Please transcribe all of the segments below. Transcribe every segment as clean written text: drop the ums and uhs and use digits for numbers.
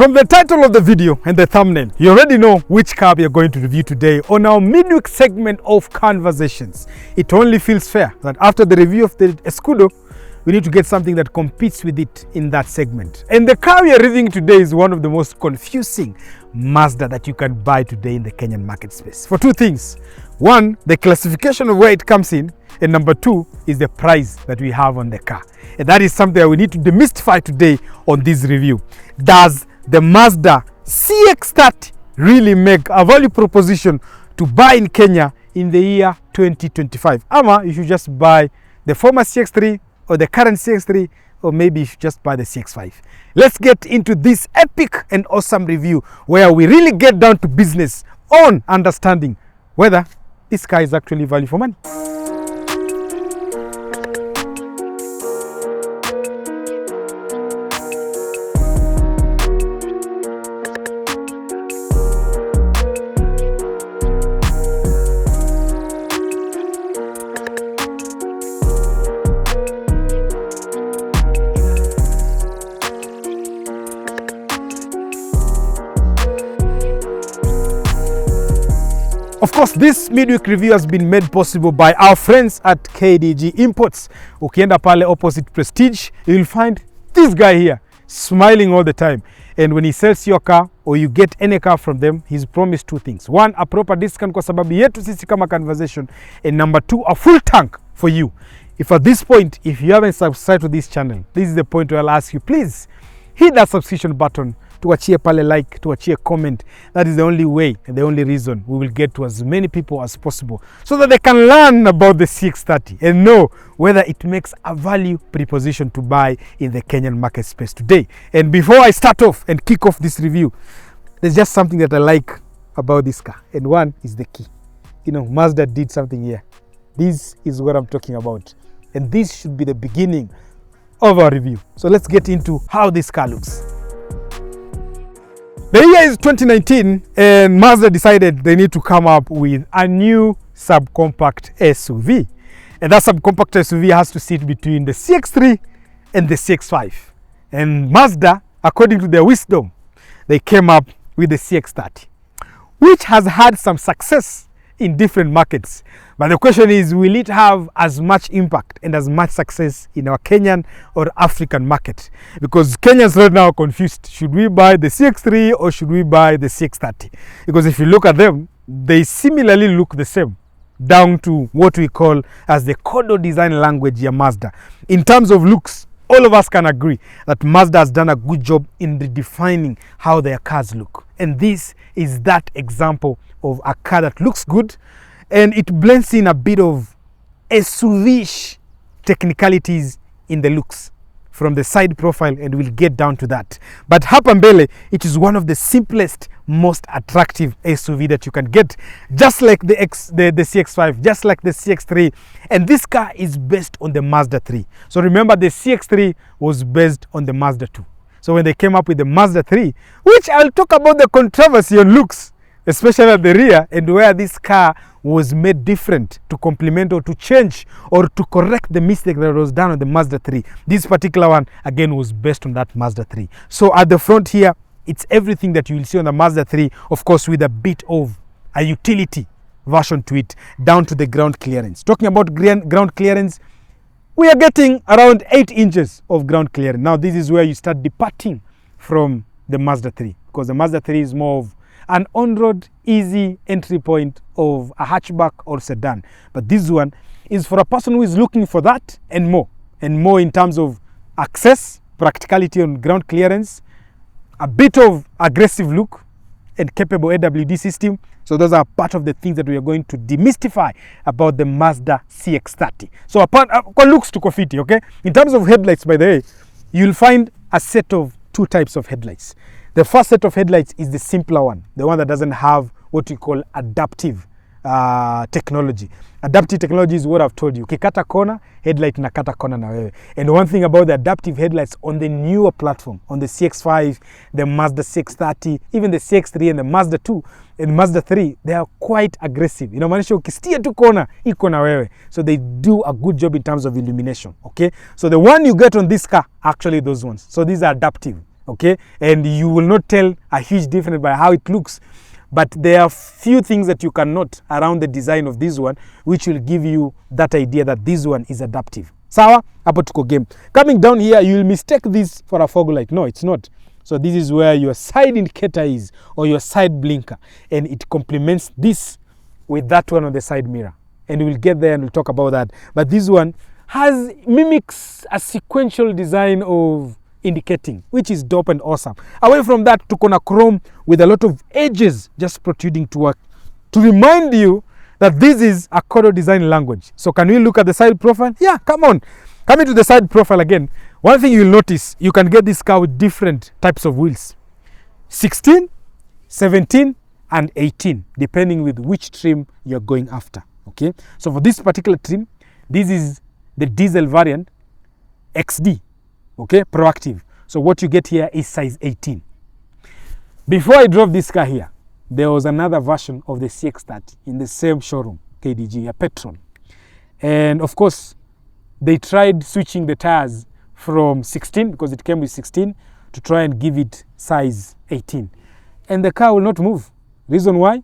From the title of the video and the thumbnail, you already know which car we are going to review today on our midweek segment of Conversations. It only feels fair that after the review of the Escudo, we need to get something that competes with it in that segment. And the car we are reviewing today is one of the most confusing Mazda that you can buy today in the Kenyan market space. For two things. One, the classification of where it comes in. And number two is the price that we have on the car. And that is something that we need to demystify today on this review. Does the Mazda CX-30 really make a value proposition to buy in Kenya in the year 2025? Ama you should just buy the former CX-3 or the current CX-3, or maybe you should just buy the CX-5. Let's get into this epic and awesome review where we really get down to business on understanding whether this car is actually value for money. Of course, this midweek review has been made possible by our friends at KDG Imports. Ukienda pale opposite Prestige, you'll find this guy here smiling all the time. And when he sells your car or you get any car from them, he's promised two things. One, a proper discount kwa sababu yetu sisi kama Conversation. And number two, a full tank for you. If at this point, if you haven't subscribed to this channel, this is the point where I'll ask you, please hit that subscription button. Tuachie pale like, tuachie comment. That is the only way and the only reason we will get to as many people as possible so that they can learn about the CX-30 and know whether it makes a value proposition to buy in the Kenyan market space today. And before I start off and kick off this review, there's just something that I like about this car. And one is the key. You know, Mazda did something here. This is what I'm talking about. And this should be the beginning of our review. So let's get into how this car looks. The year is 2019 and Mazda decided they need to come up with a new subcompact SUV. And that subcompact SUV has to sit between the CX-3 and the CX-5. And Mazda, according to their wisdom, they came up with the CX-30, which has had some success in different markets. But the question is, will it have as much impact and as much success in our Kenyan or African market? Because Kenyans right now are confused. Should we buy the CX-3 or should we buy the CX-30? Because if you look at them, they similarly look the same, down to what we call as the Kodo design language ya Mazda. In terms of looks, all of us can agree that Mazda has done a good job in redefining how their cars look. And this is that example of a car that looks good and it blends in a bit of SUV-ish technicalities in the looks from the side profile, and we'll get down to that. But hapa mbele, it is one of the simplest, most attractive SUV that you can get, just like the CX-5, just like the CX-3. And this car is based on the Mazda 3. So remember, the CX-3 was based on the Mazda 2. So when they came up with the Mazda 3, which I'll talk about the controversy on looks, especially at the rear, and where this car was made different to complement or to change or to correct the mistake that was done on the Mazda 3. This particular one, again, was based on that Mazda 3. So at the front here, it's everything that you will see on the Mazda 3, of course, with a bit of a utility version to it, down to the ground clearance. Talking about ground clearance, we are getting around 8 inches of ground clearance. Now, this is where you start departing from the Mazda 3, because the Mazda 3 is more of an on-road, easy entry point of a hatchback or sedan. But this one is for a person who is looking for that and more in terms of access, practicality on ground clearance, a bit of aggressive look, and capable AWD system. So those are part of the things that we are going to demystify about the Mazda CX-30. So upon looks to kofiti, okay? In terms of headlights, by the way, you'll find a set of two types of headlights. The first set of headlights is the simpler one, the one that doesn't have what we call adaptive technology. Adaptive technology is what I've told you. Ukikata kona, headlight inakata kona na wewe. And one thing about the adaptive headlights on the newer platform, on the CX-5, the Mazda CX-30, even the CX-3 and the Mazda 2 and Mazda 3, they are quite aggressive. Inamaanisha ukistia tu kona, iko na wewe. So they do a good job in terms of illumination, okay? So the one you get on this car, actually those ones. So these are adaptive. okay? And you will not tell a huge difference by how it looks. But there are few things that you can note around the design of this one, which will give you that idea that this one is adaptive. Sawa, hapo tuko game. Coming down here, you will mistake this for a fog light. No, it's not. So this is where your side indicator is, or your side blinker, and it complements this with that one on the side mirror. And we'll get there and we'll talk about that. But this one mimics a sequential design of indicating, which is dope and awesome. Away from that, tuko na chrome with a lot of edges just protruding to remind you that this is a Kodo design language. So can we look at the side profile? Yeah, come on. Coming to the side profile again, one thing you'll notice, you can get this car with different types of wheels. 16, 17, and 18, depending with which trim you're going after, okay? So for this particular trim, this is the diesel variant XD, okay, proactive. So what you get here is size 18. Before I drove this car here, there was another version of the CX-30 in the same showroom, KDG, a petrol. And of course, they tried switching the tires from 16, because it came with 16, to try and give it size 18. And the car will not move. Reason why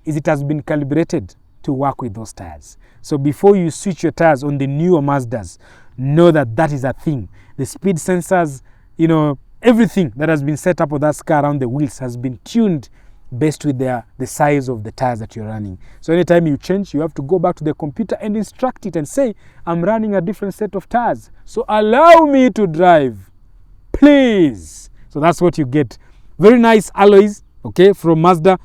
is it has been calibrated to work with those tires. So before you switch your tires on the newer Mazdas, know that that is a thing. The speed sensors, you know, everything that has been set up with that car around the wheels has been tuned based with the size of the tires that you're running. So anytime you change, you have to go back to the computer and instruct it and say, I'm running a different set of tires, so allow me to drive, please. So that's what you get. Very nice alloys, okay, from Mazda.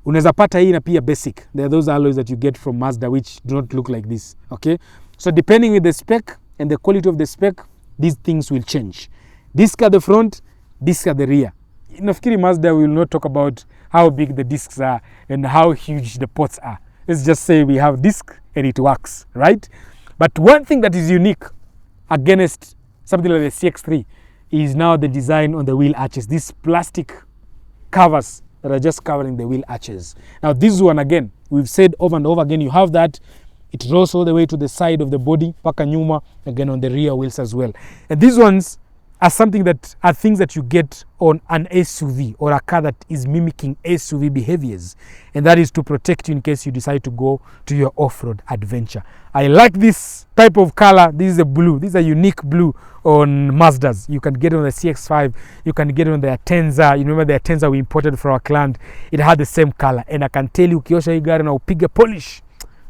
Unaweza pata hii na pia basic. There are those alloys that you get from Mazda which do not look like this, okay? So depending with the spec and the quality of the spec, these things will change. Disc at the front, disc at the rear. Nafikiri Mazda will not talk about how big the discs are and how huge the ports are. Let's just say we have disc and it works, right? But one thing that is unique against something like the CX-3 is now the design on the wheel arches. These plastic covers that are just covering the wheel arches. Now this one, again, we've said over and over again, you have that. It rolls all the way to the side of the body, paka nyuma, again on the rear wheels as well. And these ones are something that are things that you get on an SUV or a car that is mimicking SUV behaviors, and that is to protect you in case you decide to go to your off-road adventure. I like this type of color. This is a blue. This is a unique blue on Mazdas. You can get it on the CX-5. You can get it on the Atenza. You remember the Atenza we imported for our client? It had the same color, and I can tell you, ukiosha hii gari na upige polish,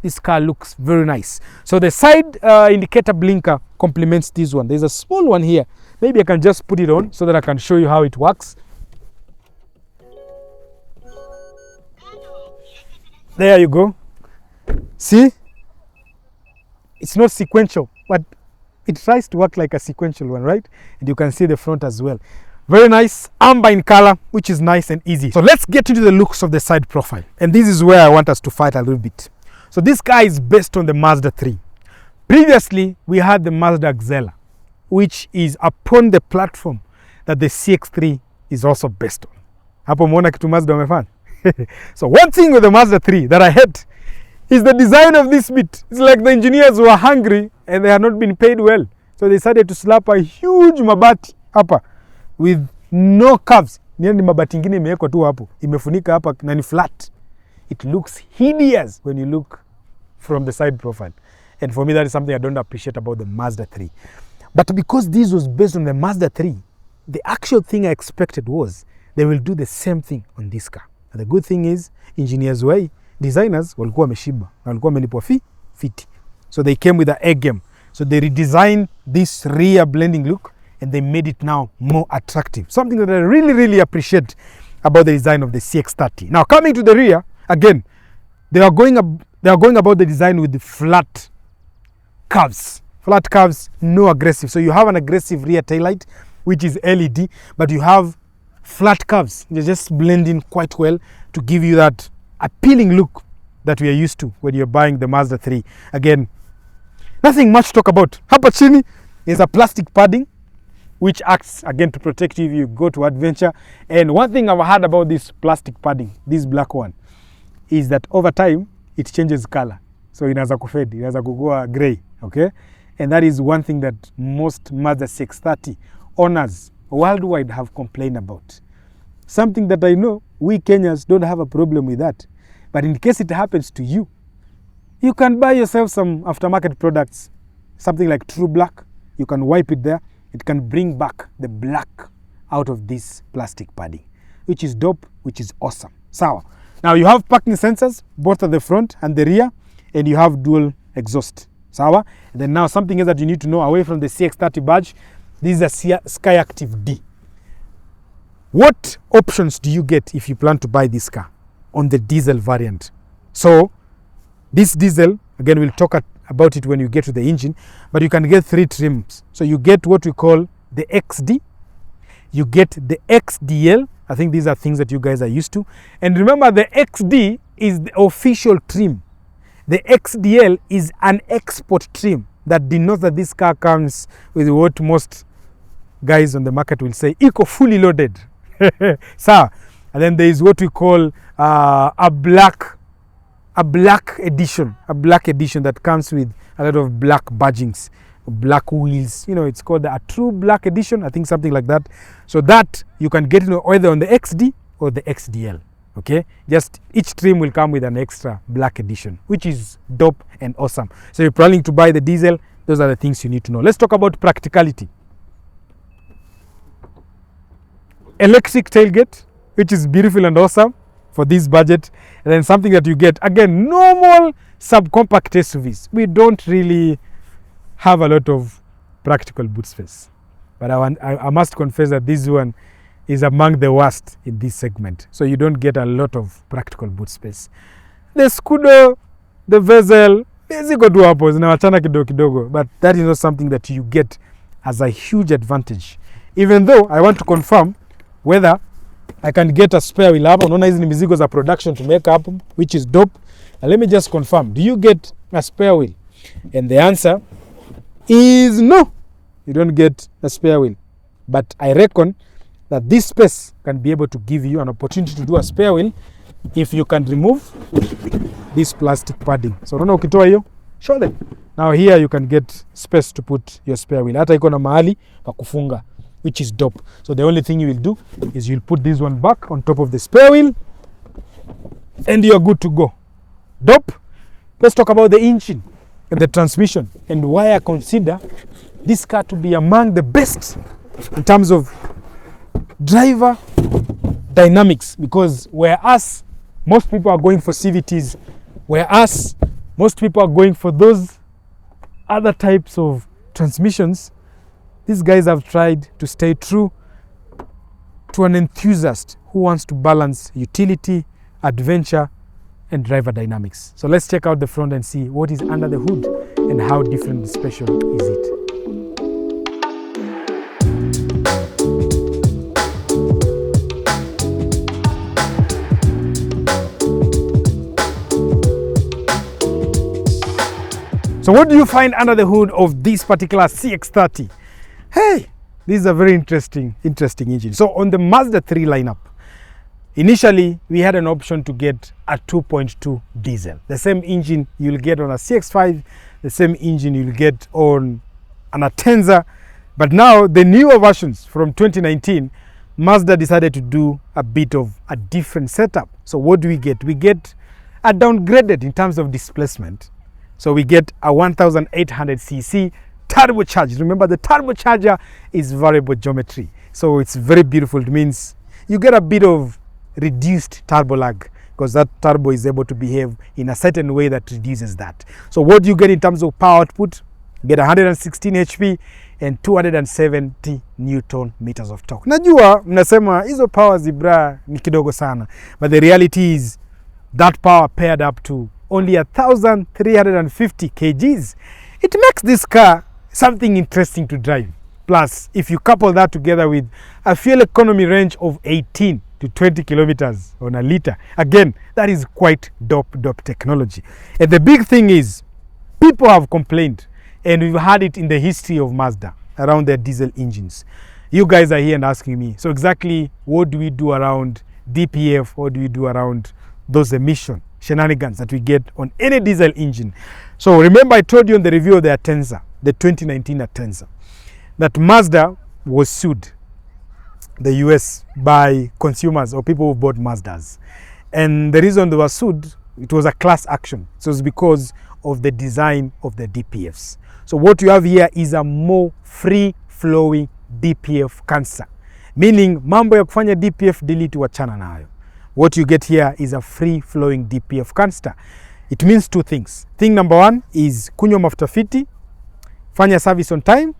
this car looks very nice. So the side indicator blinker complements this one. There's a small one here. Maybe I can just put it on so that I can show you how it works. There you go. See? It's not sequential, but it tries to work like a sequential one, right? And you can see the front as well. Very nice, amber in color, which is nice and easy. So let's get into the looks of the side profile. And this is where I want us to fight a little bit. So this car is based on the Mazda 3. Previously, we had the Mazda Xela, which is upon the platform that the CX-3 is also based on. Hapo muona kitu Mazda wamefanya. So one thing with the Mazda 3 that I hate is the design of this bit. It's like the engineers were hungry and they had not been paid well. So they decided to slap a huge mabati hapa with no curves. Ni mabati ingine imewekwa tu hapo. Imefunika hapa na ni flat. It looks hideous when you look from the side profile. And for me, that is something I don't appreciate about the Mazda 3. But because this was based on the Mazda 3, the actual thing I expected was they will do the same thing on this car. And the good thing is, engineers way, designers walikuwa wameshiba, walikuwa wamelipwa fiti. So they came with the egg game. So they redesigned this rear blending look and they made it now more attractive. Something that I really, really appreciate about the design of the CX-30. Now coming to the rear, again, they are going about the design with the flat curves. Flat curves, no aggressive. So you have an aggressive rear taillight, which is LED, but you have flat curves. They just blend in quite well to give you that appealing look that we are used to when you're buying the Mazda 3. Again, nothing much to talk about. Hapa chini is a plastic padding, which acts again to protect you if you go to adventure. And one thing I've heard about this plastic padding, this black one, is that over time it changes color. So inaanza kufade, inaanza kukua gray, okay? And that is one thing that most Mazda CX-30 owners worldwide have complained about. Something that I know we Kenyans don't have a problem with that. But in case it happens to you, you can buy yourself some aftermarket products, something like True Black. You can wipe it there. It can bring back the black out of this plastic padding, which is dope, which is awesome. Sawa. Now you have parking sensors, both at the front and the rear, and you have dual exhaust. Sawa. And then now something else that you need to know away from the CX-30 badge, this is a Sky Active D. What options do you get if you plan to buy this car on the diesel variant? So this diesel, again, we'll talk about it when you get to the engine, but you can get 3 trims. So you get what we call the XD, you get the XDL. I think these are things that you guys are used to. And remember, the XD is the official trim. The XDL is an export trim that denotes that this car comes with what most guys on the market will say, eco fully loaded. So, and then there is what we call a black edition that comes with a lot of black badgings, black wheels. You know, it's called a true black edition, I think, something like that. So that you can get either on the XD or the XDL. Okay, just each trim will come with an extra black edition, which is dope and awesome. So you're planning to buy the diesel, those are the things you need to know. Let's talk about practicality. Electric tailgate, which is beautiful and awesome for this budget. And then something that you get, again, normal subcompact SUVs. We don't really have a lot of practical boot space. But I must confess that this one is among the worst in this segment. So you don't get a lot of practical boot space. The Scudo, the Vezel, ziko tu hapo zinawachana kidogo kidogo, but that is not something that you get as a huge advantage. Even though I want to confirm whether I can get a spare wheel hapo. Unaona hizi ni mizigo za production to make up, which is dope. And let me just confirm, do you get a spare wheel? And the answer is no, you don't get a spare wheel. But I reckon that this space can be able to give you an opportunity to do a spare wheel if you can remove this plastic padding. So unaona ukitoa hiyo, show them. Now here you can get space to put your spare wheel. Hata iko na mahali pa kufunga, which is dope. So the only thing you will do is you'll put this one back on top of the spare wheel and you're good to go. Dope. Let's talk about the engine and the transmission and why I consider this car to be among the best in terms of driver dynamics, because whereas most people are going for CVTs, whereas most people are going for those other types of transmissions, these guys have tried to stay true to an enthusiast who wants to balance utility, adventure, and driver dynamics. So let's check out the front and see what is under the hood and how different and special is it. So what do you find under the hood of this particular CX-30? Hey, this is a very interesting engine. So on the Mazda 3 lineup, initially we had an option to get a 2.2 diesel. The same engine you'll get on a CX-5, the same engine you'll get on an Atenza. But now the newer versions from 2019, Mazda decided to do a bit of a different setup. So what do we get? We get a downgraded in terms of displacement. So we get a 1800cc turbocharged. Remember, the turbocharger is variable geometry. So it's very beautiful. It means you get a bit of reduced turbo lag because that turbo is able to behave in a certain way that reduces that. So what do you get in terms of power output? You get 116 HP and 270 Newton meters of torque. Najua mnasema hizo power zibra ni kidogo sana. But the reality is that power paired up to only 1,350 kgs. It makes this car something interesting to drive. Plus, if you couple that together with a fuel economy range of 18 to 20 kilometers on a liter, again, that is quite dope technology. And the big thing is, people have complained, and we've had it in the history of Mazda around their diesel engines. You guys are here and asking me, so exactly what do we do around DPF? What do we do around those emission shenanigans that we get on any diesel engine? So remember, I told you in the review of the Atenza, the 2019 Atenza, that Mazda was sued the US by consumers or people who bought Mazdas. And the reason they were sued, it was a class action. So it's because of the design of the DPFs. So what you have here is a more free-flowing DPF canister. Meaning, mambo ya kufanya DPF delete wachana nayo. What you get here is a free-flowing DPF canister. It means two things. Thing number one is kunywa mafuta fiti, fanya service on time,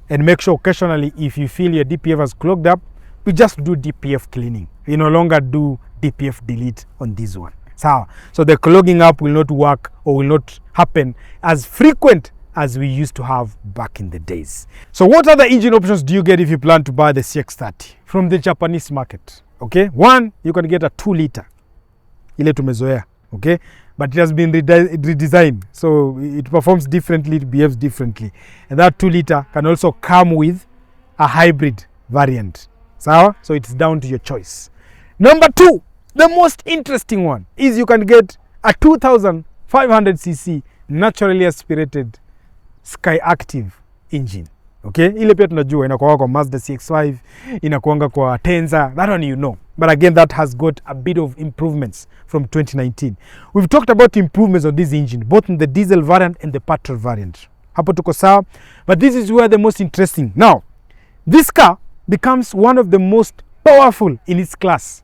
and make sure occasionally if you feel your DPF has clogged up, we just do DPF cleaning. You no longer do DPF delete on this one. So the clogging up will not work or will not happen as frequent as we used to have back in the days. So what other engine options do you get if you plan to buy the CX-30 from the Japanese market? Okay, one, you can get a 2-liter. Ile tumezoea, okay? But it has been redesigned, so it performs differently, it behaves differently. And that 2-liter can also come with a hybrid variant. So it's down to your choice. Number two, the most interesting one is you can get a 2500cc naturally aspirated Sky Active engine. Okay, ile pia tunajua inakuwa kwa Mazda CX-5, inakuanga kwa Tenza, that one you know. But again, that has got a bit of improvements from 2019. We've talked about improvements on this engine, both in the diesel variant and the petrol variant. Hapo tuko sawa, but this is where the most interesting. Now, this car becomes one of the most powerful in its class.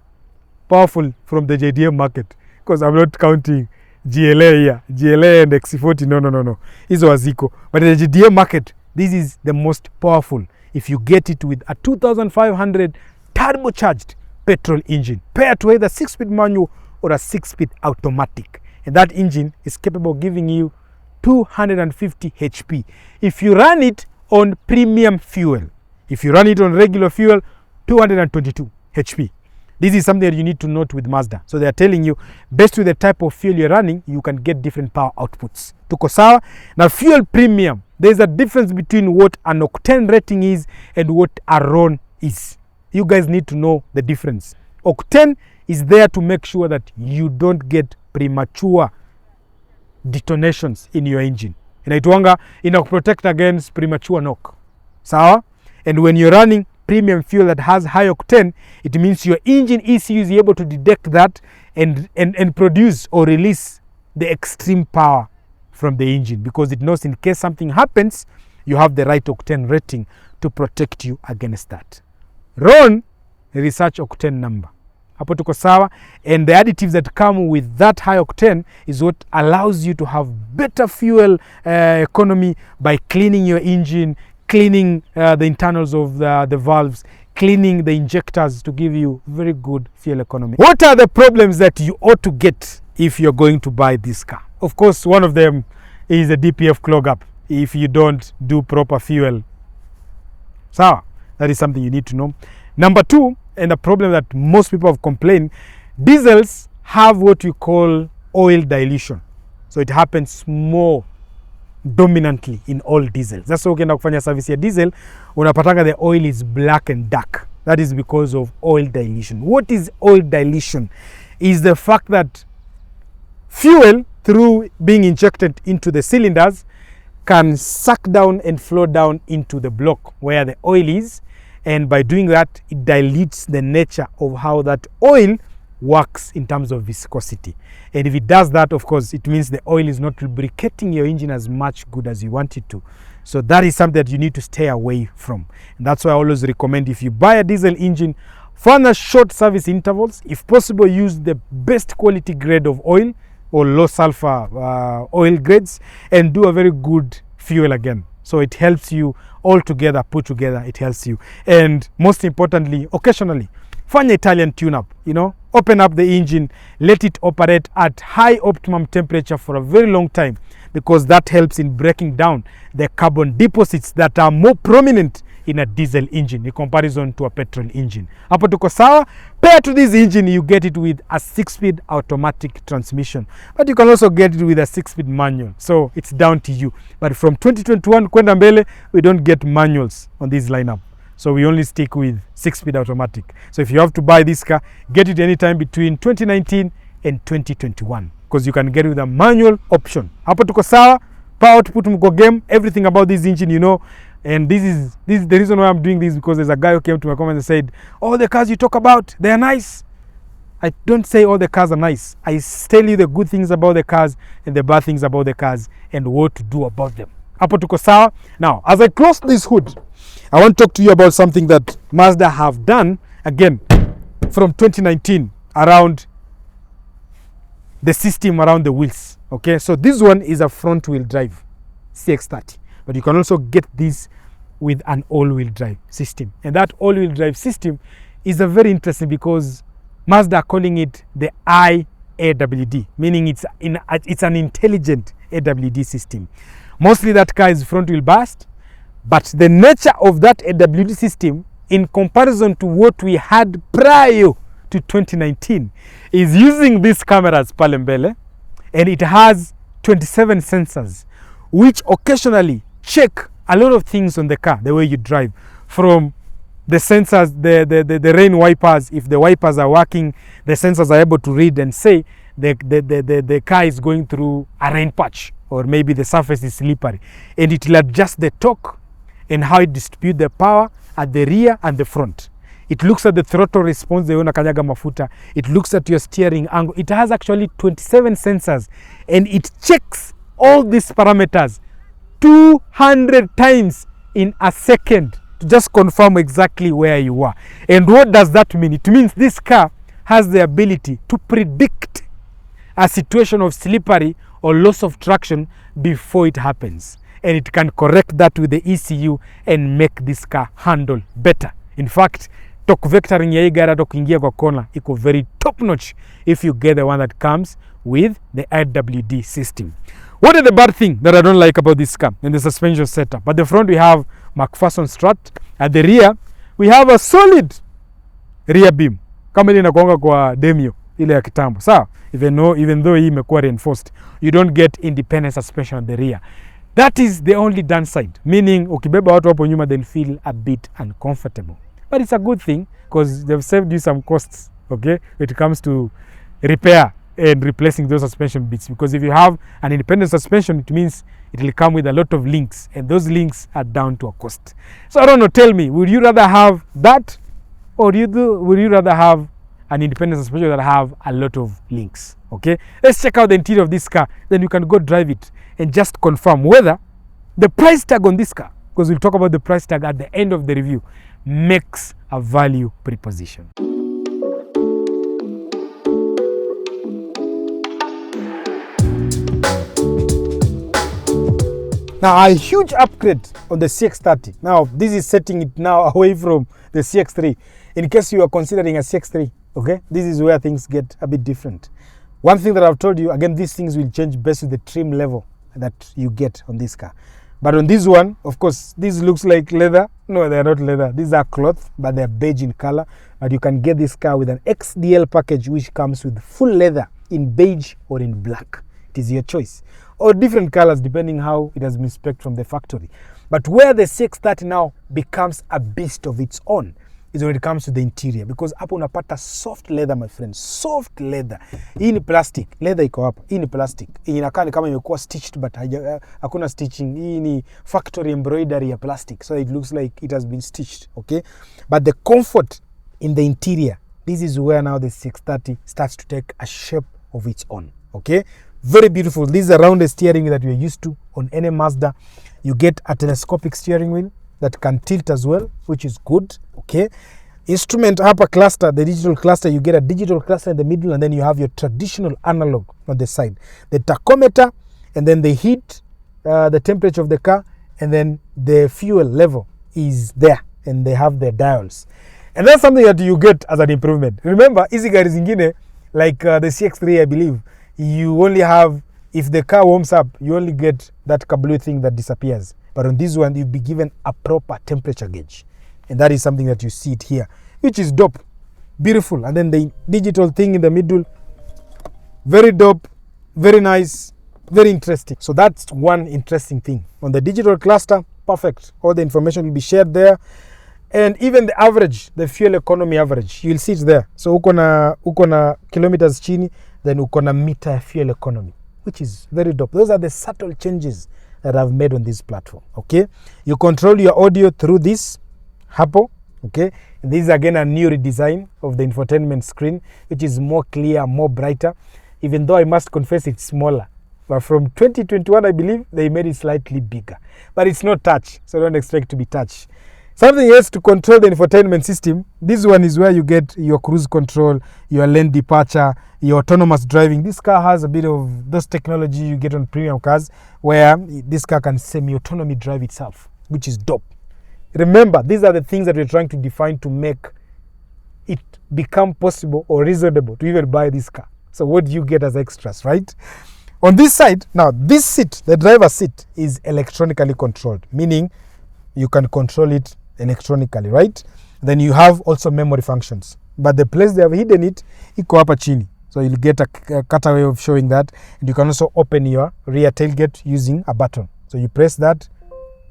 Powerful from the JDM market, because I'm not counting GLA here. GLA and XC40, no. Hizo haziko. But in the JDM market, this is the most powerful if you get it with a 2500 turbocharged petrol engine paired to either 6-speed manual or a 6-speed automatic. And that engine is capable of giving you 250 HP if you run it on premium fuel. If you run it on regular fuel, 222 HP. This is something that you need to note with Mazda. So they are telling you, based with the type of fuel you're running, you can get different power outputs. Tuko sawa? Now, fuel premium, there's a difference between what an octane rating is and what a RON is. You guys need to know the difference. Octane is there to make sure that you don't get premature detonations in your engine. Inaitwanga protect against premature knock. Sawa? And when you're running premium fuel that has high octane, it means your engine ECU is able to detect that and produce or release the extreme power from the engine, because it knows in case something happens, you have the right octane rating to protect you against that. RON, research octane number. Hapo tuko sawa, and the additives that come with that high octane is what allows you to have better fuel economy by cleaning your engine, cleaning the internals of the valves, cleaning the injectors to give you very good fuel economy. What are the problems that you ought to get if you're going to buy this car? Of course, one of them is a DPF clog up if you don't do proper fuel. So that is something you need to know. Number two, and the problem that most people have complained, diesels have what we call oil dilution. So it happens more dominantly in all diesels. That's why ukienda kufanya service ya diesel, unapatanga the oil is black and dark. That is because of oil dilution. What is oil dilution? Is the fact that fuel, through being injected into the cylinders, can suck down and flow down into the block where the oil is, and by doing that, it dilutes the nature of how that oil works in terms of viscosity. And if it does that, of course, it means the oil is not lubricating your engine as much good as you want it to. So that is something that you need to stay away from. And that's why I always recommend, if you buy a diesel engine, find a short service intervals. If possible, use the best quality grade of oil or low sulfur oil grades, and do a very good fuel again. So it helps you all together, put together, it helps you. And most importantly, occasionally, find Italian tune-up, open up the engine, let it operate at high optimum temperature for a very long time, because that helps in breaking down the carbon deposits that are more prominent in a diesel engine in comparison to a petrol engine. Hapo tuko sawa. Paired to this engine, you get it with a 6-speed automatic transmission, but you can also get it with a 6-speed manual. So it's down to you. But from 2021 kwenda mbele, we don't get manuals on this lineup. So we only stick with 6-speed automatic. So if you have to buy this car, get it anytime between 2019 and 2021, because you can get it with a manual option. Hapo tuko sawa. Power output mko game, everything about this engine, And this is the reason why I'm doing this, because there's a guy who came to my comment and said, all the cars you talk about, they are nice. I don't say all the cars are nice. I tell you the good things about the cars and the bad things about the cars and what to do about them. Hapo tuko sawa? Now, as I close this hood, I want to talk to you about something that Mazda have done, again, from 2019, around the system around the wheels. Okay, so this one is a front wheel drive CX-30, but you can also get this with an all-wheel drive system. And that all-wheel drive system is a very interesting, because Mazda are calling it the IAWD, meaning it's an intelligent AWD system. Mostly that car is front wheel burst, but the nature of that AWD system in comparison to what we had prior to 2019 is using these cameras pale mbele, and it has 27 sensors which occasionally check a lot of things on the car, the way you drive, from the sensors, the rain wipers. If the wipers are working, the sensors are able to read and say the car is going through a rain patch, or maybe the surface is slippery, and it will adjust the torque and how it distributes the power at the rear and the front. It looks at the throttle response, the kanyaga mafuta. It looks at your steering angle. It has actually 27 sensors, and it checks all these parameters 200 times in a second to just confirm exactly where you are. And what does that mean? It means this car has the ability to predict a situation of slippery or loss of traction before it happens. And it can correct that with the ECU and make this car handle better. In fact, torque vectoring ya hii gari hata kuingia kwa kona iko very top notch if you get the one that comes with the IWD system. What is the bad thing that I don't like about this car and the suspension setup? At the front we have McPherson strut. At the rear we have a solid rear beam kama ile inakuanga kwa Demio ile ya kitambo. Sawa, even though hii imekuwa reinforced, you don't get independent suspension at the rear. That is the only downside, meaning ukibeba watu hapo nyuma they'll feel a bit uncomfortable. But it's a good thing because they've saved you some costs, okay, when it comes to repair and replacing those suspension bits. Because if you have an independent suspension, it means it will come with a lot of links, and those links are down to a cost. So I don't know, tell me, would you rather have that, or would you rather have an independent suspension that have a lot of links? Okay, let's check out the interior of this car, then you can go drive it and just confirm whether the price tag on this car, because we'll talk about the price tag at the end of the review, makes a value proposition. Now, a huge upgrade on the CX-30. Now, this is setting it now away from the CX-3. In case you are considering a CX-3, okay, this is where things get a bit different. One thing that I've told you, again, these things will change based on the trim level that you get on this car. But on this one, of course, this looks like leather. No, they're not leather. These are cloth, but they're beige in color. But you can get this car with an XDL package, which comes with full leather in beige or in black. It is your choice. Or different colors, depending how it has been spec'd from the factory. But where the CX-30 now becomes a beast of its own is when it comes to the interior, because hapo unapata soft leather, my friend, soft leather. Hii ni plastic, leather iko hapa. Hii ni plastic. Inakaa ni kama imekuwa stitched but hakuna stitching. Hii ni factory embroidery ya plastic, so it looks like it has been stitched, okay? But the comfort in the interior, this is where now the CX-30 starts to take a shape of its own, okay? Very beautiful. This is a rounded steering wheel that we are used to on any Mazda. You get a telescopic steering wheel that can tilt as well, which is good, okay? Instrument hapa cluster, the digital cluster, you get a digital cluster in the middle, and then you have your traditional analog on the side. The tachometer, and then the heat, the temperature of the car, and then the fuel level is there, and they have their dials. And that's something that you get as an improvement. Remember, easy gari zingine, like the CX-3, I believe, you only have, if the car warms up, you only get that kablue thing that disappears. But on this one, you'll be given a proper temperature gauge. And that is something that you see it here, which is dope, beautiful. And then the digital thing in the middle, very dope, very nice, very interesting. So that's one interesting thing. On the digital cluster, perfect. All the information will be shared there. And even the average, the fuel economy average, you'll see it there. So uko na kilometers chini, then uko na meter fuel economy, which is very dope. Those are the subtle changes that I've made on this platform. Okay, you control your audio through this hapo. Okay, and this is again a new redesign of the infotainment screen, which is more clear, more brighter, even though I must confess it's smaller. But from 2021, I believe they made it slightly bigger, but it's not touch, so don't expect to be touch. Something else to control the infotainment system. This one is where you get your cruise control, your lane departure, your autonomous driving. This car has a bit of those technology you get on premium cars, where this car can semi-autonomy drive itself, which is dope. Remember, these are the things that we're trying to define to make it become possible or reasonable to even buy this car. So what do you get as extras, right? On this side, now this seat, the driver's seat, is electronically controlled, meaning you can control it electronically, right? Then you have also memory functions, but the place they have hidden it, iko hapa chini. So you'll get a cutaway of showing that. And you can also open your rear tailgate using a button. So you press that,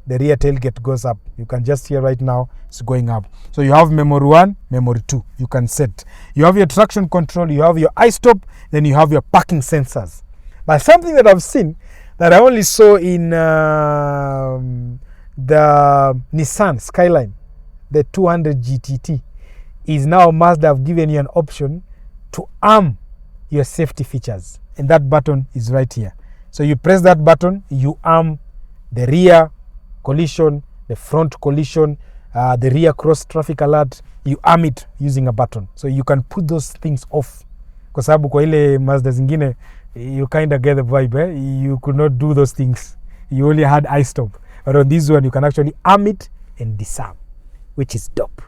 the rear tailgate goes up. You can just hear right now it's going up. So you have memory 1, memory 2, you can set. You have your traction control, you have your iStop, then you have your parking sensors. But something that I've seen that I only saw in the Nissan Skyline, the 200 GTT, is now Mazda have given you an option to arm your safety features. And that button is right here. So you press that button, you arm the rear collision, the front collision, the rear cross traffic alert, you arm it using a button. So you can put those things off. Kwa sababu kwa ile Mazda zingine, you kind of get the vibe, you could not do those things. You only had iStop. But on this one, you can actually arm it and disarm, which is dope.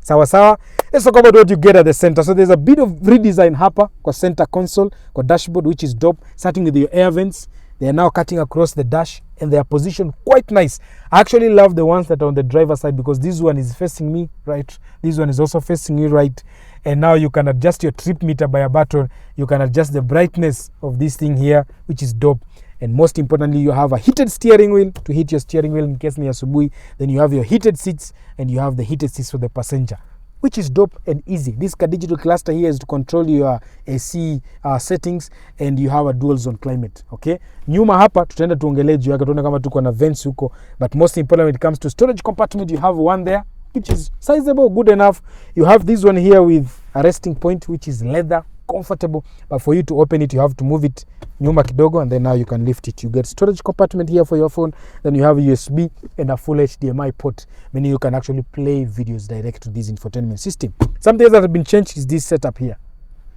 Sawa sawa. Let's talk about what you get at the center. So there's a bit of redesign hapa kwa center console, kwa dashboard, which is dope. Starting with your air vents, they are now cutting across the dash and they are positioned quite nice. I actually love the ones that are on the driver's side because this one is facing me right. This one is also facing me right. And now you can adjust your trip meter by a button. You can adjust the brightness of this thing here, which is dope. And most importantly, you have a heated steering wheel to heat your steering wheel in case ni asubuhi. Then you have your heated seats and you have the heated seats for the passenger, which is dope and easy. This digital cluster here is to control your AC settings, and you have a dual zone climate. Okay, nyuma hapa tutaenda tuongelee juu yake, tuone kama tuko na vents huko. But most important, when it comes to storage compartment, you have one there which is sizable, good enough. You have this one here with a resting point, which is leather, comfortable. But for you to open it, you have to move it nyuma kidogo, and then now you can lift it. You get storage compartment here for your phone. Then you have a USB and a full HDMI port, meaning you can actually play videos direct to this infotainment system. Something that has been changed is this setup here.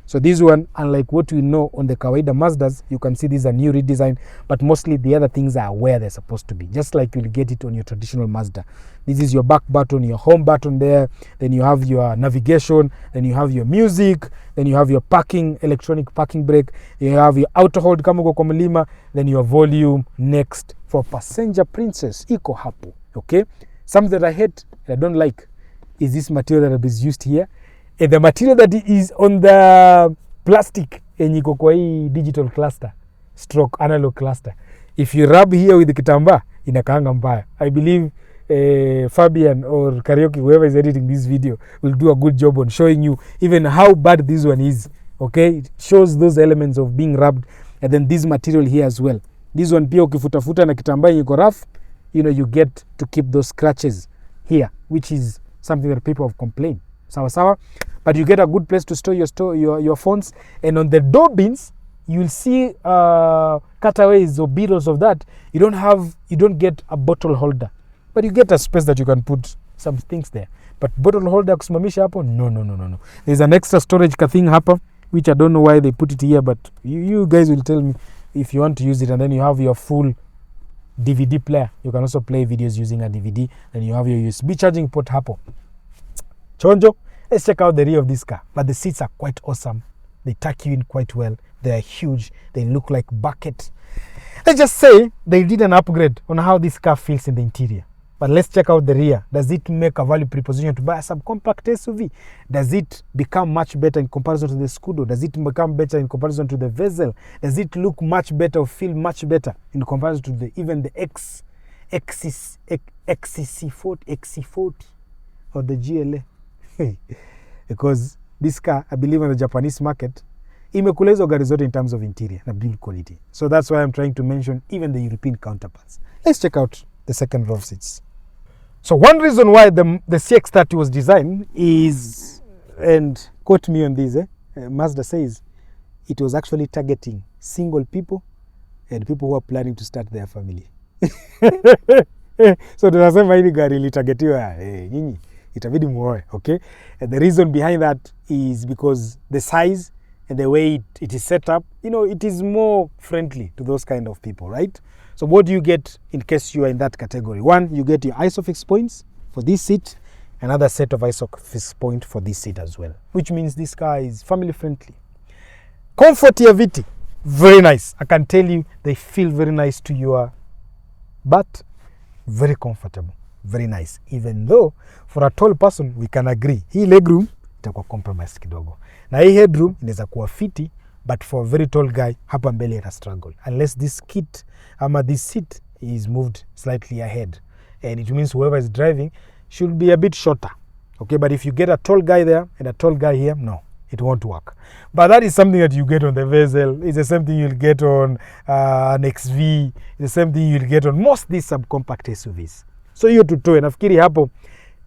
So this one, unlike what we know on the kawaida Mazdas, you can see this is a new redesign, but mostly the other things are where they're supposed to be, just like you'll get it on your traditional Mazda. This is your back button, your home button there, then you have your navigation, then you have your music, then you have your parking, electronic parking brake, you have your auto hold kama uko kwa mlima, then your volume. Next, for passenger princess, iko hapo, okay? Something that I hate, that I don't like, is this material that is used here. And the material that is on the plastic yenye iko kwa hii digital cluster stroke analog cluster, if you rub here with the kitambaa inakaanga mbaya. I believe Fabian or Karaoke, whoever is editing this video, will do a good job on showing you even how bad this one is. Okay, it shows those elements of being rubbed. And then this material here as well, this one pia ukifutafuta na kitambaa yenye iko rough, you know, you get to keep those scratches here, which is something that people have complained. Sawa sawa, but you get a good place to store your phones. And on the door bins, you'll see cutaways or beetles of that. You don't get a bottle holder, but you get a space that you can put some things there. But bottle holder kusimamisha hapo, no. There's an extra storage thing hapa, which I don't know why they put it here, but you guys will tell me if you want to use it. And then you have your full DVD player. You can also play videos using a DVD. Then you have your USB charging port hapo. Chonjo, let's check out the rear of this car. But the seats are quite awesome. They tuck you in quite well. They are huge. They look like bucket. Let's just say they did an upgrade on how this car feels in the interior. But let's check out the rear. Does it make a value proposition to buy a subcompact SUV? Does it become much better in comparison to the Scudo? Does it become better in comparison to the Vezel? Does it look much better or feel much better in comparison to even the XC40 or the GLA? Because this car, I believe, on the Japanese market, imekula hizo gari zote in terms of interior na build quality. So that's why I'm trying to mention even the European counterparts. Let's check out the second row of seats. So one reason why the CX-30 was designed is, and quote me on this, Mazda says it was actually targeting single people and people who are planning to start their family. So tunasema hili gari ilitargetiwa nyinyi itabidi muoe, okay? And the reason behind that is because the size and the way it is set up, you know, it is more friendly to those kind of people, right? So what do you get in case you are in that category? One, you get your ISOFIX points for this seat, another set of ISOFIX point for this seat as well, which means this car is family friendly. Comfort ya viti, very nice. I can tell you they feel very nice to your butt, very comfortable, very nice. Even though for a tall person we can agree hii legroom itakuwa compromise kidogo na hii headroom inaweza kuwa fiti, but for a very tall guy hapa mbele ita struggle unless this kit ama this seat is moved slightly ahead, and it means whoever is driving should be a bit shorter, okay? But if you get a tall guy there and a tall guy here, no, it won't work. But that is something that you get on the Vezel. It's the same thing you'll get on an XV. It's the same thing you'll get on most these subcompact SUVs. So hiyo tutoe, nafikiri hapo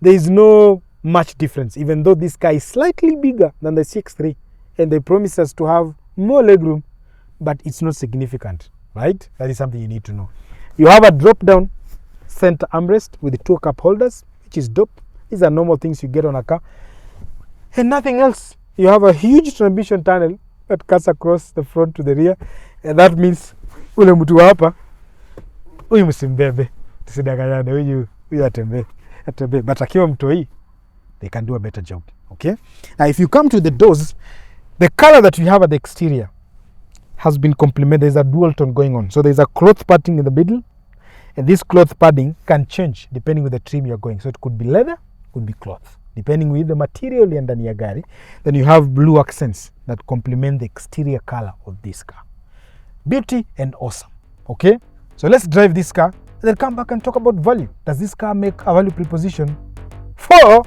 there is no much difference, even though this car is slightly bigger than the CX-3 and they promise us to have more legroom, but it's not significant, right? That is something you need to know. You have a drop down center armrest with the two cup holders, which is dope. These are normal things you get on a car and nothing else. You have a huge transmission tunnel that cuts across the front to the rear, and that means ule mtu hapa huyu msimbebe, tusidanganyane, huyu atembe, but akiwa mtoi they can do a better job, okay? Now if you come to the doors, the color that we have at the exterior has been complemented. There's a dual tone going on, so there's a cloth padding in the middle, and this cloth padding can change depending with the trim you're going. So it could be leather, could be cloth, depending with the material ya ndani ya gari. Then you have blue accents that complement the exterior color of this car. Beauty and awesome, okay? So let's drive this car and then come back and talk about value. Does this car make a value proposition for,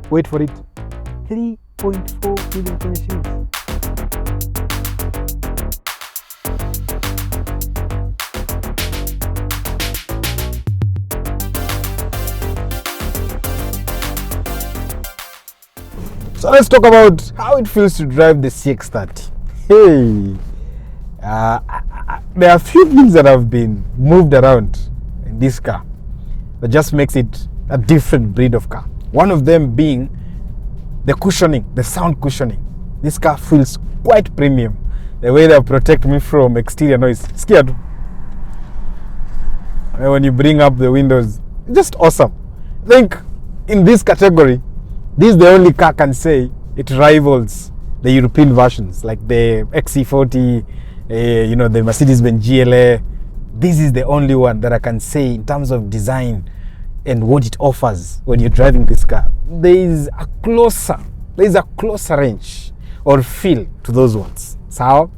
wait for it, 3.4 million Kenya shillings? So let's talk about how it feels to drive the CX-30. Hey, there are a few things that have been moved around in this car that just makes it a different breed of car. One of them being the cushioning, the sound cushioning. This car feels quite premium. The way they protect me from exterior noise. Scared. When you bring up the windows, just awesome. I think in this category, this is the only car can say it rivals the European versions, like the XC40, you know, the Mercedes-Benz GLA. This is the only one that I can say in terms of design and what it offers when you're driving this car. There is a closer range or feel to those ones. So,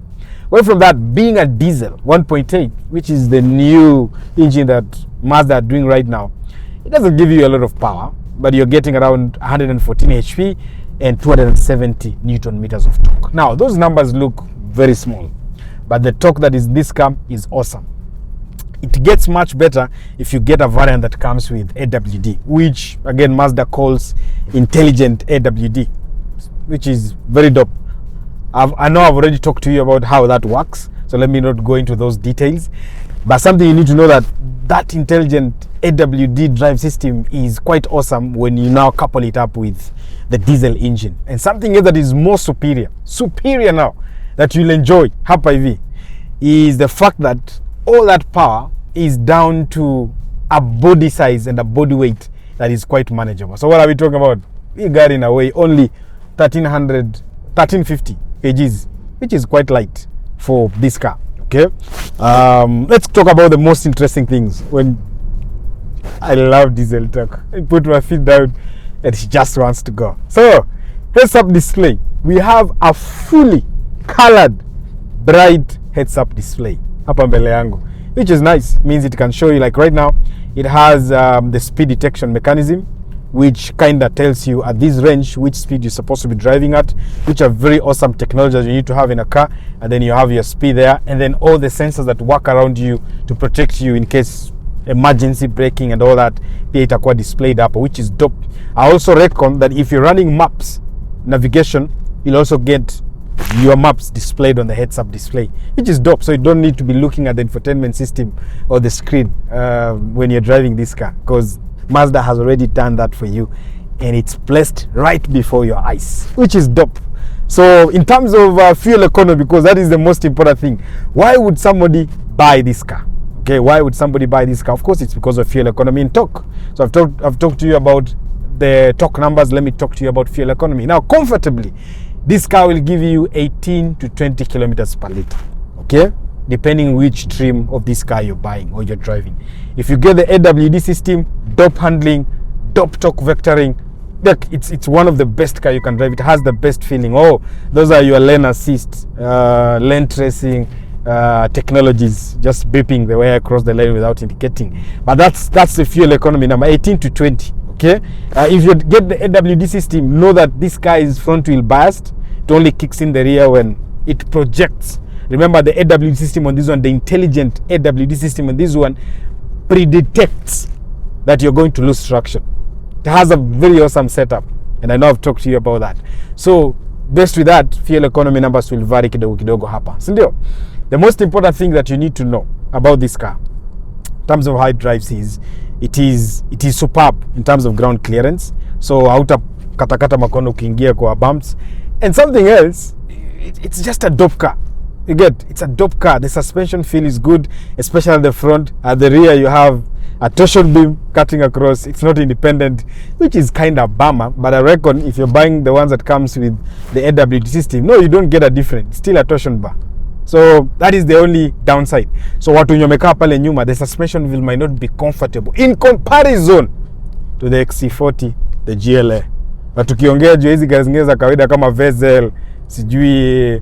away from that, being a diesel 1.8, which is the new engine that Mazda are doing right now, it doesn't give you a lot of power, but you're getting around 114 HP and 270 Newton meters of torque. Now, those numbers look very small, but the torque that is in this car is awesome. It gets much better if you get a variant that comes with AWD, which again Mazda calls intelligent AWD, which is very dope. I know I've already talked to you about how that works, so let me not go into those details. But something you need to know that intelligent AWD drive system is quite awesome when you now couple it up with the diesel engine. And something else that is more superior now, that you'll enjoy hapa hivi, is the fact that all that power is down to a body size and a body weight that is quite manageable. So what are we talking about? We got in a way only 1350 kgs, which is quite light for this car. Okay, let's talk about the most interesting things. When I love diesel talk, I put my feet down and she just wants to go. So heads-up display. We have a fully colored, bright heads-up display hapa mbele yangu, which is nice. Means it can show you, like right now, it has the speed detection mechanism. which kind of tells you at this range which speed you're supposed to be driving at, which are very awesome technologies you need to have in a car. And then you have your speed there, and then all the sensors that work around you to protect you in case emergency braking and all that, pia itakuwa displayed up, which is dope. I also reckon that if you're running maps, navigation, you'll also get your maps displayed on the heads-up display, which is dope. So you don't need to be looking at the infotainment system or the screen when you're driving this car, because Mazda has already done that for you, and it's placed right before your eyes, which is dope. So in terms of fuel economy, because that is the most important thing, why would somebody buy this car? Okay, why would somebody buy this car? Of course, it's because of fuel economy and torque. So I've talked to you about the torque numbers. Let me talk to you about fuel economy. Now, comfortably, this car will give you 18 to 20 kilometers per liter. Okay, depending which trim of this car you're buying or you're driving. If you get the AWD system, dope handling, dope torque vectoring, look, it's one of the best car you can drive. It has the best feeling. Oh, those are your lane assist, lane tracing technologies, just beeping the way across the lane without indicating. But that's the fuel economy number, 18 to 20. Okay, if you get the AWD system, know that this car is front wheel biased. It only kicks in the rear when it projects. Remember, the AWD system on this one, the intelligent AWD system on this one, predetects that you're going to lose traction. It has a very awesome setup, and I know I've talked to you about that. So based with that, fuel economy numbers will vary kidogo kidogo hapa, sindio? The most important thing that you need to know about this car in terms of how it drives is it is superb in terms of ground clearance. So hauta katakata makono ukiingia kwa bumps. And something else, it's just a dope car. You get, it's a dope car. The suspension feel is good, especially at the front. At the rear, you have a torsion beam cutting across. It's not independent, which is kind of bummer. But I reckon if you're buying the ones that comes with the AWD system, no, you don't get a different. Still a torsion bar. So that is the only downside. So watu nyomeka pale nyuma, the suspension wheel might not be comfortable in comparison to the XC40, the GLA. But tukiongea juu hizi gari zingine za kawaida kama Vezel, sijui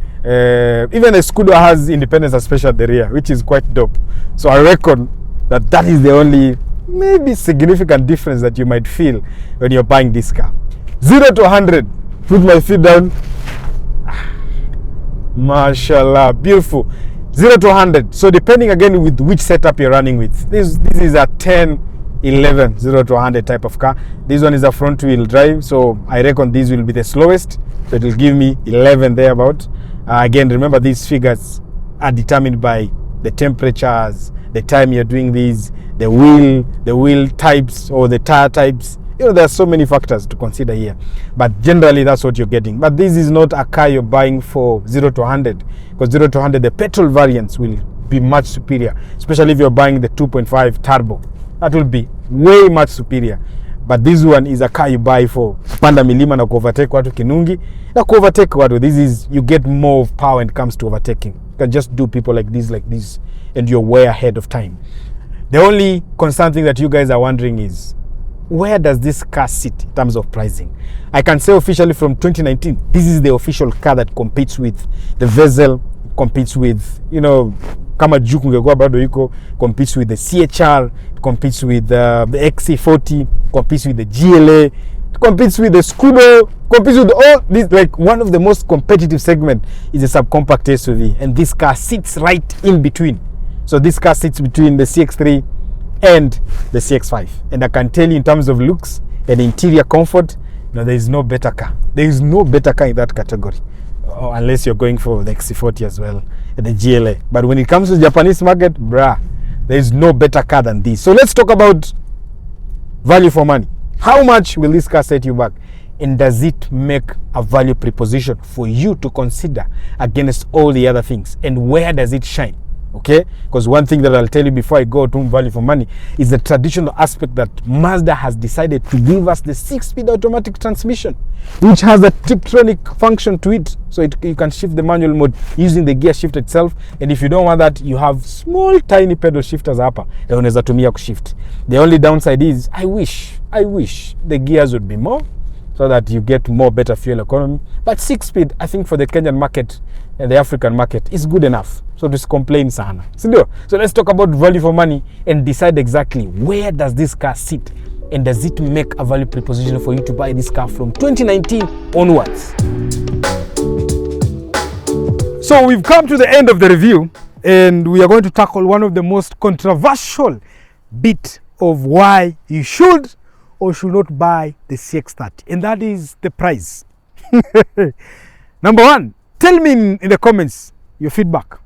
even a Scudo has independent suspension at the rear, which is quite dope. So I reckon that is the only maybe significant difference that you might feel when you're buying this car. 0 to 100, put my feet down. Mashallah, beautiful. 0 to 100. So depending again with which setup you're running with. This is a 10, 11, 0 to 100 type of car. This one is a front wheel drive, so I reckon this will be the slowest. So it will give me 11 thereabout. Again, remember these figures are determined by the temperatures, the time you're doing these, the wheel types or the tire types. You know, there are so many factors to consider here, but generally that's what you're getting. But this is not a car you're buying for 0 to 100, because 0 to 100, the petrol variants will be much superior, especially if you're buying the 2.5 turbo. That will be way much superior. But this one is a car you buy for panda milima na kuovertake watu kinungi na kuovertake watu. This is, you get more of power when it comes to overtaking. You can just do people like this, and you're way ahead of time. The only concern thing that you guys are wondering is, where does this car sit in terms of pricing? I can say officially from 2019, this is the official car that competes with the Vezel, competes with, you know, kama juu kungekuwa bado yuko, competes with the CHR, competes with the XC40, competes with the GLA, competes with the Scudo, competes with all this. Like, one of the most competitive segment is a subcompact SUV, and this car sits right in between. So this car sits between the CX-30 and the CX-5, and I can tell you in terms of looks and interior comfort, no, there is no better car. There is no better car in that category, unless you're going for the XC40 as well and the GLA. But when it comes to the Japanese market, bruh, there is no better car than this. So let's talk about value for money. How much will this car set you back, and does it make a value proposition for you to consider against all the other things, and where does it shine? Okay, because one thing that I'll tell you before I go to value for money is the traditional aspect that Mazda has decided to give us the 6-speed automatic transmission, which has a Tiptronic function to it. So you can shift the manual mode using the gear shift itself, and if you don't want that, you have small tiny pedal shifters hapa that unaweza tumia kushift. The only downside is I wish the gears would be more, so that you get more better fuel economy. But 6-speed, I think for the Kenyan market and the African market is good enough. So just complain sana. So let's talk about value for money and decide exactly where does this car sit And does it make a value proposition for you to buy this car from 2019 onwards? So we've come to the end of the review, and we are going to tackle one of the most controversial bit of why you should or should not buy the CX-30, and that is the price. Number one, tell me in the comments your feedback.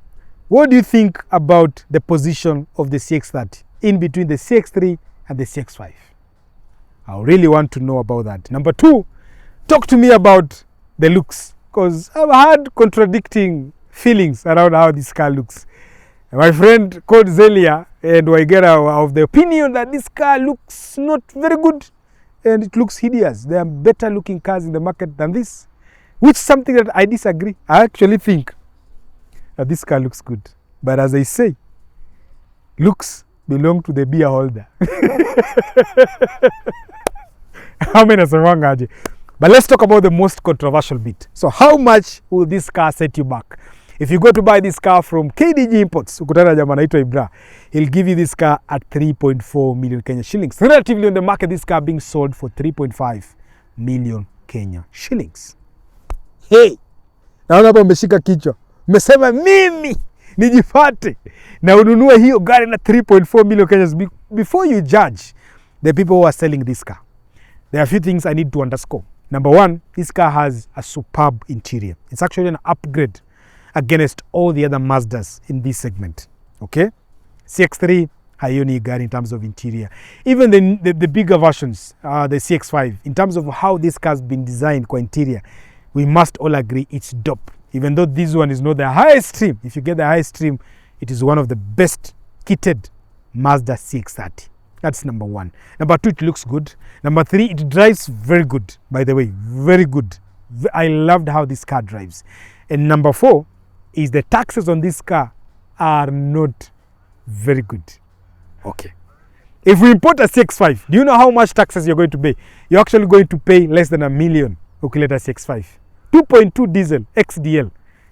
What do you think about the position of the CX-30 in between the CX-3 and the CX-5? I really want to know about that. Number two, talk to me about the looks, because I've had contradicting feelings around how this car looks. My friend called Zelia and Waigera are of the opinion that this car looks not very good and it looks hideous. There are better looking cars in the market than this, which is something that I disagree. I actually think that this car looks good. But as I say, looks belong to the beer holder. But let's talk about the most controversial bit. So how much will this car set you back? If you go to buy this car from KDG Imports, ukutana jamaa anaitwa Ibra, he'll give you this car at 3.4 million Kenya shillings. Relatively on the market, this car being sold for 3.5 million Kenya shillings. Hey, naona hapa umeshika kichwa. Umesema mimi nijipate na ununue hiyo gari na 3.4 million Kenyans. Before you judge the people who are selling this car, there are a few things I need to underscore. Number one, this car has a superb interior. It's actually an upgrade against all the other Mazdas in this segment. Okay, CX-3 haioni gari in terms of interior. Even the bigger versions, the CX-5, in terms of how this car has been designed for interior, we must all agree it's dope. Even though this one is not the highest trim, if you get the highest trim, it is one of the best kitted Mazda CX-30. That's number one. Number two, it looks good. Number three, it drives very good, by the way, very good. I loved how this car drives. And number four is the taxes on this car are not very good. Okay. If we import a CX-5, do you know how much taxes you're going to pay? You're actually going to pay less than $1 million ukileta CX-5. 2.2 diesel XDL.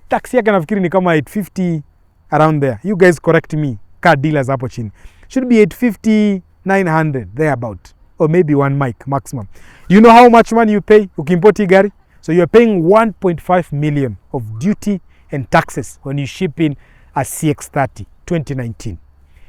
Tax yake nafikiri ni kama 850 around there. You guys correct me, car dealers hapo chini. Should be 850, 900 there about, or maybe one mic maximum. You know how much money you pay ukiimport hii gari? So you're paying 1.5 million of duty and taxes when you ship in a CX-30 2019.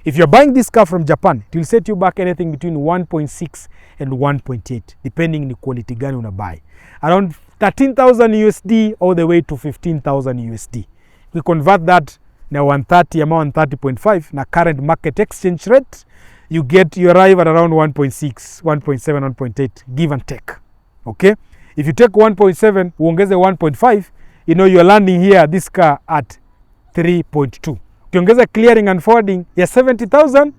If you're buying this car from Japan, it will set you back anything between 1.6 and 1.8, depending on the quality gani una buy. Around 13,000 USD all the way to 15,000 USD. We convert that now 130 ama 130.5 na current market exchange rate, you arrive at around 1.6, 1.7, 1.8, give and take. Okay? If you take 1.7, uongeze 1.5, you know you're landing here this car at 3.2. Ukiongeza clearing and forwarding ya 70,000,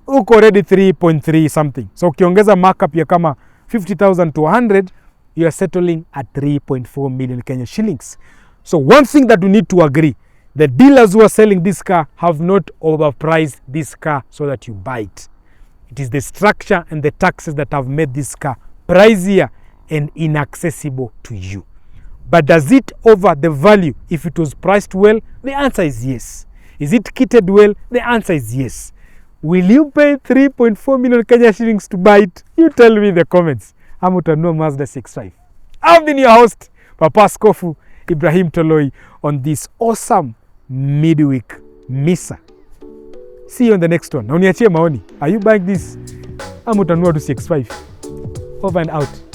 uko already 3.3 something. So ukiongeza markup ya kama 50,000 to 100, you are settling at 3.4 million Kenya shillings. So one thing that we need to agree, the dealers who are selling this car have not overpriced this car so that you buy it. It is the structure and the taxes that have made this car pricier and inaccessible to you. But does it offer the value if it was priced well? The answer is yes. Is it kitted well? The answer is yes. Will you pay 3.4 million Kenya shillings to buy it? You tell me in the comments. I'm utanunua Mazda CX-5. I've been your host, Papa Skofu Ibrahim Toloi, on this awesome midweek Misa. See you on the next one. Na uniachie maoni. Are you buying this? I'm utanunua to CX-5. Over and out.